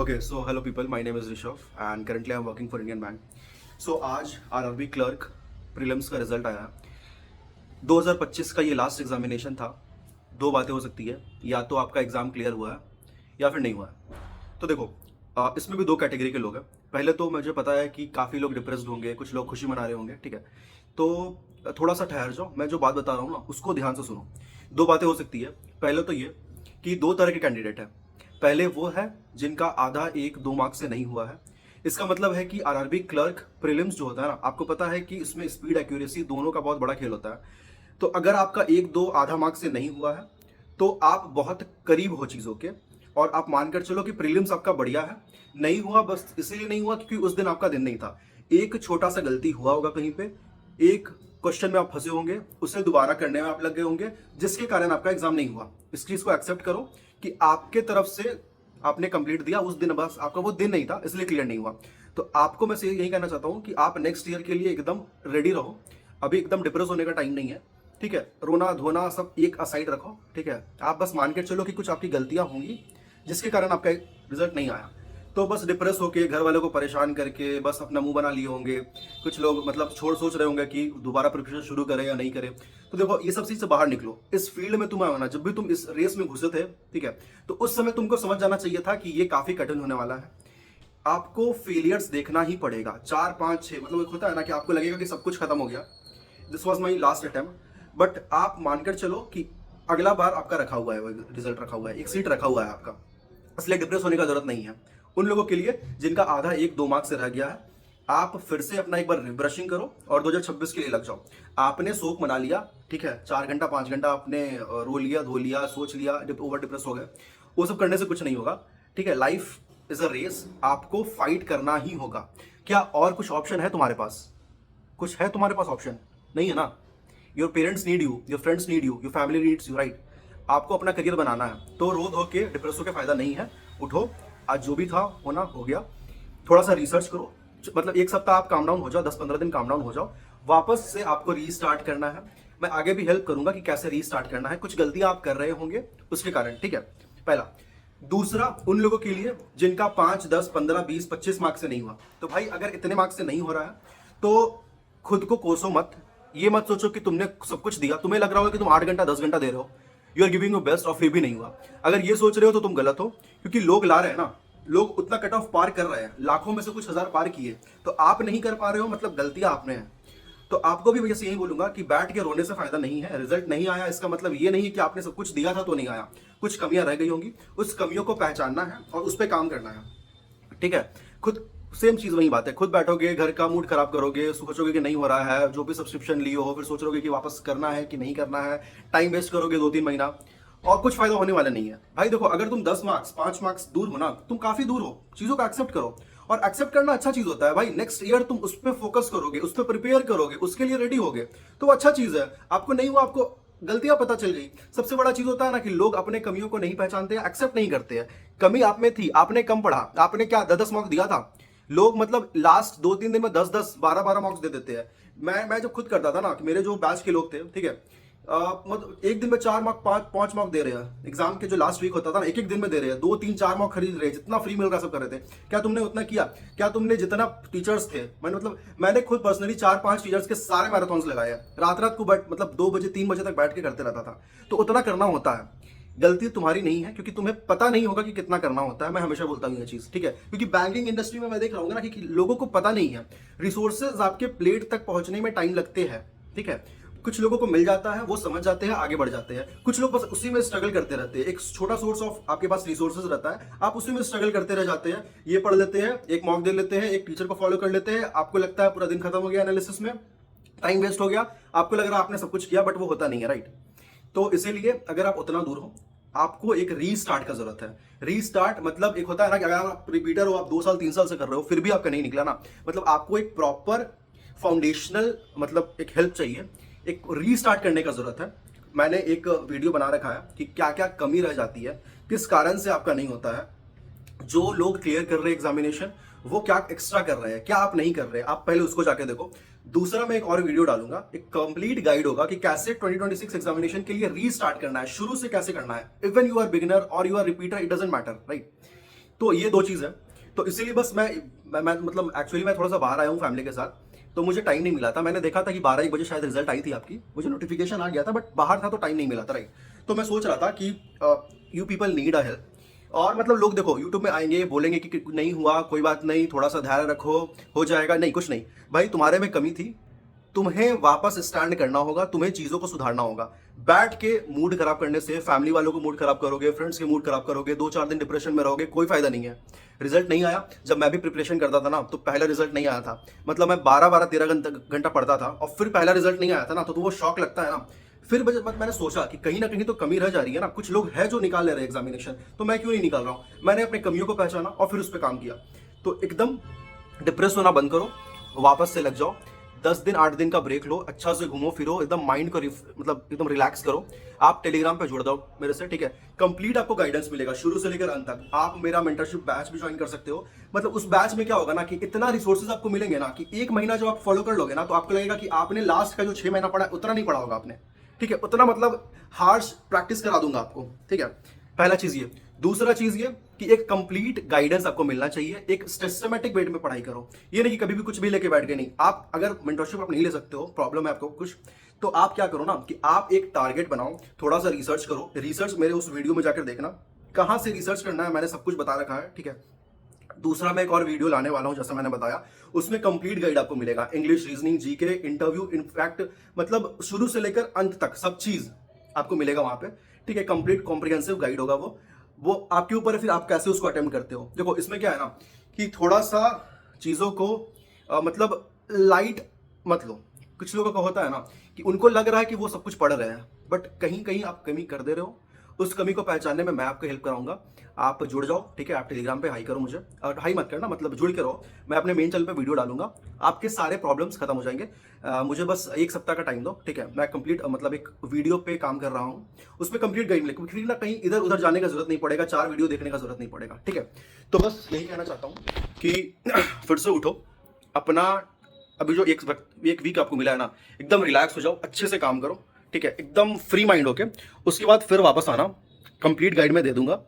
Okay, so hello people, my name is Rishabh and currently I'm working for Indian Bank. So आज RRB clerk prelims का result आया। 2025 का ये last examination था। दो बातें हो सकती है, या तो आपका एग्जाम क्लियर हुआ है या फिर नहीं हुआ है। तो देखो, इसमें भी दो कैटेगरी के लोग हैं। पहले तो मुझे पता है कि काफ़ी लोग डिप्रेस्ड होंगे, कुछ लोग खुशी मना रहे होंगे, ठीक है। तो थोड़ा सा ठहर जाओ, मैं जो बात बता रहा हूँ ना उसको ध्यान से सुनो। दो बातें हो सकती है। पहले तो ये कि दो तरह के कैंडिडेट हैं। पहले वो है जिनका आधा एक दो मार्क्स से नहीं हुआ है। इसका मतलब है कि आरआरबी क्लर्क प्रीलिम्स जो होता है ना, आपको पता है कि इसमें स्पीड एक्यूरेसी दोनों का बहुत बड़ा खेल होता है। तो अगर आपका एक दो आधा मार्क्स से नहीं हुआ है तो आप बहुत करीब हो चीज़ों के, और आप मानकर चलो कि प्रीलिम्स आपका बढ़िया है। नहीं हुआ बस इसलिए नहीं हुआ क्योंकि उस दिन आपका दिन नहीं था। एक छोटा सा गलती हुआ होगा कहीं पे, एक क्वेश्चन में आप फंसे होंगे, उसे दोबारा करने में आप लग गए होंगे, जिसके कारण आपका एग्जाम नहीं हुआ। इस चीज को एक्सेप्ट करो कि आपके तरफ से आपने कंप्लीट दिया उस दिन, बस आपका वो दिन नहीं था इसलिए क्लियर नहीं हुआ। तो आपको मैं यही कहना चाहता हूँ कि आप नेक्स्ट ईयर के लिए एकदम रेडी रहो। अभी एकदम डिप्रेस होने का टाइम नहीं है, ठीक है। रोना धोना सब एक असाइड रखो, ठीक है। आप बस मान के चलो कि कुछ आपकी गलतियां होंगी जिसके कारण आपका रिजल्ट नहीं आया। तो बस डिप्रेस होके घर वालों को परेशान करके बस अपना मुंह बना लिए होंगे। कुछ लोग मतलब सोच रहे होंगे कि दोबारा प्रिपरेशन शुरू करें या नहीं करें। तो देखो, ये सब चीज से बाहर निकलो। इस फील्ड में तुम आना, जब भी तुम इस रेस में घुसे थे, ठीक है, तो उस समय तुमको समझ जाना चाहिए था कि ये काफी कठिन होने वाला है। आपको फेलियर्स देखना ही पड़ेगा, 4 5 6, मतलब एक होता है ना कि आपको लगेगा कि सब कुछ खत्म हो गया, this was my last attempt. But आप मानकर चलो कि अगला बार आपका रखा हुआ है, रिजल्ट रखा हुआ है, एक सीट रखा हुआ है आपका। इसलिए डिप्रेस होने का जरूरत नहीं है। उन लोगों के लिए जिनका आधा एक दो मार्क्स से रह गया है, आप फिर से अपना एक बार रिब्रशिंग करो और 2026 के लिए लग जाओ। आपने शोक मना लिया, ठीक है, 4 घंटा 5 घंटा आपने रो लिया, धो लिया, सोच लिया, ओवर डिप्रेस हो गए, वो सब करने से कुछ नहीं होगा, ठीक है। लाइफ इज अ रेस, आपको फाइट करना ही होगा। क्या और कुछ ऑप्शन है तुम्हारे पास? कुछ है तुम्हारे पास ऑप्शन? नहीं है ना। Your parents need you, your friends need you, your family needs you, right. आपको अपना करियर बनाना है, तो रो धो के डिप्रेस होकर फायदा नहीं है। उठो, आज जो भी था होना हो गया। थोड़ा सा रिसर्च करो, मतलब एक सप्ताह आप काम डाउन हो जाओ, 10 15 दिन काम डाउन हो जाओ, वापस से आपको रीस्टार्ट करना है। मैं आगे भी हेल्प करूंगा कि कैसे रीस्टार्ट करना है। कुछ गलतियां आप कर रहे होंगे उसके कारण, ठीक है, पहला। दूसरा, उन लोगों के लिए जिनका 5 10 15 20 25 मार्क्स से नहीं हुआ, तो भाई अगर इतने मार्क्स से नहीं हो रहा है तो खुद को कोसो मत। ये मत सोचो कि तुमने सब कुछ दिया, तुम्हें लग रहा होगा कि तुम 8 घंटा 10 घंटा दे रहे हो, you are giving your best और फिर भी नहीं हुआ। अगर ये सोच रहे हो तो तुम गलत हो, क्योंकि लोग ला रहे हैं ना, लोग उतना कट ऑफ पार कर रहे हैं, लाखों में से कुछ हजार पार किए, तो आप नहीं कर पा रहे हो, मतलब गलतियां आपने हैं। तो आपको भी वैसे यही बोलूंगा कि बैठ के रोने से फायदा नहीं है। रिजल्ट नहीं आया इसका मतलब ये नहीं है कि आपने सब कुछ दिया था तो नहीं आया। कुछ कमियां रह गई होंगी, उस कमियों को पहचानना है और उस पर काम करना है, ठीक है। खुद सेम चीज वही बात है, खुद बैठोगे, घर का मूड खराब करोगे, सोचोगे कि नहीं हो रहा है, जो भी सब्सक्रिप्शन लियो हो, फिर सोचोगे कि वापस करना है कि नहीं करना है, टाइम वेस्ट करोगे 2 3 महीना, और कुछ फायदा होने वाला नहीं है। भाई देखो, अगर तुम 10 मार्क्स 5 मार्क्स दूर हो ना, तुम काफी दूर हो, चीजों को एक्सेप्ट करो। और एक्सेप्ट करना अच्छा चीज होता है भाई। नेक्स्ट ईयर तुम उस पर फोकस करोगे, उस पर प्रिपेयर करोगे, उसके लिए रेडी होगे, तो अच्छा चीज है। आपको नहीं हुआ, आपको गलतियां पता चल गई। सबसे बड़ा चीज होता है ना कि लोग अपने कमियों को नहीं पहचानते हैं, एक्सेप्ट नहीं करते हैं। कमी आप में थी, आपने कम पढ़ा, आपने क्या 10 10 मार्क्स दिया था। लोग मतलब लास्ट 2 3 दिन में 10 10 12 12 मार्क्स दे देते हैं। मैं जब खुद करता था ना, कि मेरे जो बैच के लोग थे, ठीक है, मतलब एक दिन में 4 मार्क 5 5 मार्क दे रहे हैं। एग्जाम के जो लास्ट वीक होता था ना, एक एक दिन में दे रहे हैं, 2 3 4 मार्क खरीद रहे हैं, जितना फ्री मिल रहा सब कर रहे थे। क्या तुमने उतना किया? क्या तुमने जितना टीचर्स थे, मैंने खुद पर्सनली 4 5 टीचर्स के सारे मैराथन्स लगाए हैं, रात रात को मतलब 2 बजे 3 बजे तक बैठ के करते रहता था। तो उतना करना होता है। गलती तुम्हारी नहीं है, क्योंकि तुम्हें पता नहीं होगा कि कितना करना होता है। मैं हमेशा बोलता हूँ ये चीज, ठीक है, क्योंकि बैंकिंग इंडस्ट्री में मैं देख रहा हूँ ना कि लोगों को पता नहीं है। रिसोर्सेज आपके प्लेट तक पहुंचने में टाइम लगते हैं, ठीक है। कुछ लोगों को मिल जाता है, वो समझ जाते हैं, आगे बढ़ जाते हैं। कुछ लोग बस उसी में स्ट्रगल करते रहते हैं। एक छोटा सोर्स ऑफ आपके पास रिसोर्सेज रहता है, आप उसी में स्ट्रगल करते रह जाते हैं। ये पढ़ लेते हैं, एक मॉक दे लेते हैं, एक टीचर को फॉलो कर लेते हैं, आपको लगता है पूरा दिन खत्म हो गया एनालिसिस में, टाइम वेस्ट हो गया, आपको लग रहा है आपने सब कुछ किया, बट वो होता नहीं है, राइट। तो इसीलिए अगर आप उतना दूर हो, आपको एक रीस्टार्ट का जरूरत है। रीस्टार्ट मतलब एक होता है ना कि अगर आप रिपीटर हो, आप 2 साल 3 साल से कर रहे हो, फिर भी आपका नहीं निकला ना, मतलब आपको एक प्रॉपर फाउंडेशनल, मतलब एक हेल्प चाहिए, एक रीस्टार्ट करने का जरूरत है। मैंने एक वीडियो बना रखा है कि क्या क्या कमी रह जाती है, किस कारण से आपका नहीं होता है। जो लोग क्लियर कर रहे हैं एग्जामिनेशन, वो क्या एक्स्ट्रा कर रहे हैं, क्या आप नहीं कर रहे, आप पहले उसको जाके देखो। दूसरा, मैं एक और वीडियो डालूंगा, एक कंप्लीट गाइड होगा कि कैसे 2026 एग्जामिनेशन के लिए रीस्टार्ट करना है, शुरू से कैसे करना है। इवन यू आर बिगिनर और you are repeater, it doesn't matter, right. तो ये दो चीज़ है। तो इसीलिए बस मैं मतलब एक्चुअली मैं थोड़ा सा बाहर आया हूँ फैमिली के साथ, तो मुझे टाइम नहीं मिला था। मैंने देखा था कि 12-1 बजे शायद रिजल्ट आई थी आपकी, मुझे नोटिफिकेशन आ गया था, बट बाहर था तो टाइम नहीं मिला था, राइट। तो मैं सोच रहा था कि you people need a help. और मतलब लोग देखो यूट्यूब में आएंगे, बोलेंगे कि नहीं हुआ, कोई बात नहीं, थोड़ा सा धैर्य रखो, हो जाएगा। नहीं, कुछ नहीं भाई, तुम्हारे में कमी थी, तुम्हें वापस स्टैंड करना होगा, तुम्हें चीजों को सुधारना होगा। बैठ के मूड खराब करने से फैमिली वालों को मूड खराब करोगे, फ्रेंड्स के मूड खराब करोगे, 2-4 दिन डिप्रेशन में रहोगे, कोई फायदा नहीं है। रिजल्ट नहीं आया, जब मैं भी प्रिपरेशन करता था ना, तो पहला रिजल्ट नहीं आया था, मतलब मैं 12-12 13 घंटा पढ़ता था, और फिर पहला रिजल्ट नहीं आया था ना, तो वो शौक लगता है ना। फिर मैंने सोचा कि कहीं ना कहीं तो कमी रह जा रही है ना, कुछ लोग हैं जो निकाल ले रहे हैं एग्जामिनेशन, तो मैं क्यों नहीं निकाल रहा हूँ। मैंने अपनी कमियों को पहचाना और फिर उस पर काम किया। तो एकदम डिप्रेस होना बंद करो, वापस से लग जाओ, 10 दिन 8 दिन का ब्रेक लो, अच्छा से घूमो फिरो, एकदम माइंड को मतलब एकदम रिलैक्स करो। आप टेलीग्राम पे जुड़ जाओ मेरे से, ठीक है। कंप्लीट आपको गाइडेंस मिलेगा शुरू से लेकर अंत तक। आप मेरा मेंटरशिप बैच भी ज्वाइन कर सकते हो। मतलब उस बैच में क्या होगा ना कि इतना रिसोर्सेज आपको मिलेंगे ना कि 1 महीना जब आप फॉलो कर लोगे ना, तो आपको लगेगा कि आपने लास्ट का जो 6 महीना पढ़ा उतना नहीं पढ़ा होगा आपने, ठीक है। उतना मतलब हार्श प्रैक्टिस करा दूंगा आपको, ठीक है। पहला चीज ये। दूसरा चीज ये कि एक कंप्लीट गाइडेंस आपको मिलना चाहिए, एक सिस्टमैटिक वे में पढ़ाई करो। ये नहीं कि कभी भी कुछ भी लेके बैठ गए, नहीं। आप अगर मेंटरशिप आप नहीं ले सकते हो, प्रॉब्लम है आपको कुछ, तो आप क्या करो ना कि आप एक टारगेट बनाओ, थोड़ा सा रिसर्च करो। रिसर्च मेरे उस वीडियो में जाकर देखना, कहां से रिसर्च करना है मैंने सब कुछ बता रखा है, ठीक है। दूसरा मैं एक और वीडियो लाने वाला हूं, जैसा मैंने बताया, उसमें कंप्लीट गाइड आपको मिलेगा, English, reasoning, GK, interview, in fact मतलब शुरू से लेकर अंत तक सब चीज आपको मिलेगा वहां पे, ठीक है। कंप्लीट कॉम्प्रिहेंसिव गाइड होगा वो आपके ऊपर है, फिर आप कैसे उसको अटेम्प्ट करते हो। देखो इसमें क्या है ना कि थोड़ा सा चीजों को मतलब लाइट मत लो। कुछ लोगों का होता है ना कि उनको लग रहा है कि वो सब कुछ पढ़ रहे हैं, बट कहीं कहीं आप कमी कर दे रहे हो। उस कमी को पहचानने में मैं आपको हेल्प कराऊंगा। आप जुड़ जाओ, ठीक है। आप टेलीग्राम पे हाई करो मुझे, और हाई मत करना, मतलब जुड़ के रहो। मैं अपने मेन चैनल पे वीडियो डालूंगा, आपके सारे प्रॉब्लम्स खत्म हो जाएंगे। मुझे बस 1 सप्ताह का टाइम दो, ठीक है। मैं कंप्लीट मतलब एक वीडियो पे काम कर रहा हूँ, उसमें कंप्लीट गाइड मिलेगी, कहीं ना कहीं इधर उधर जाने का जरूरत नहीं पड़ेगा, 4 वीडियो देखने का जरूरत नहीं पड़ेगा, ठीक है। तो बस यही कहना चाहता हूँ कि फिर से उठो अपना। अभी जो एक वीक आपको मिला है ना, एकदम रिलैक्स हो जाओ, अच्छे से काम करो, ठीक है, एकदम फ्री माइंड होके। उसके बाद फिर वापस आना, कंप्लीट गाइड में दे दूंगा।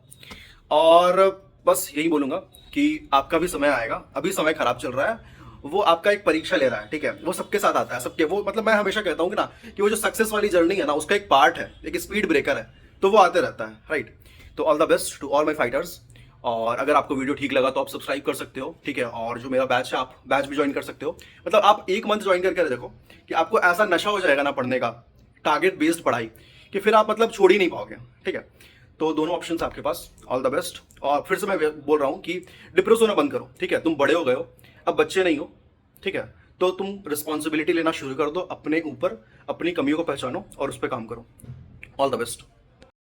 और बस यही बोलूंगा कि आपका भी समय आएगा, अभी समय खराब चल रहा है, वो आपका एक परीक्षा ले रहा है, ठीक है। वो सबके साथ आता है, सबके वो मतलब मैं हमेशा कहता हूँ कि ना कि वो जो सक्सेस वाली जर्नी है ना, उसका एक पार्ट है, एक स्पीड ब्रेकर है, तो वो आते रहता है, राइट। तो all the best to all my fighters. और अगर आपको वीडियो ठीक लगा तो आप सब्सक्राइब कर सकते हो, ठीक है। और जो मेरा बैच है, आप बैच भी ज्वाइन कर सकते हो। मतलब आप 1 मंथ ज्वाइन करके देखो कि आपको ऐसा नशा हो जाएगा ना पढ़ने का, टारगेट बेस्ड पढ़ाई, कि फिर आप मतलब छोड़ ही नहीं पाओगे, ठीक है। तो दोनों ऑप्शंस आपके पास, ऑल द बेस्ट। और फिर से मैं बोल रहा हूँ कि डिप्रेस होना बंद करो, ठीक है। तुम बड़े हो गए हो, अब बच्चे नहीं हो, ठीक है। तो तुम रिस्पॉन्सिबिलिटी लेना शुरू कर दो अपने ऊपर, अपनी कमियों को पहचानो और उस पर काम करो। All the best.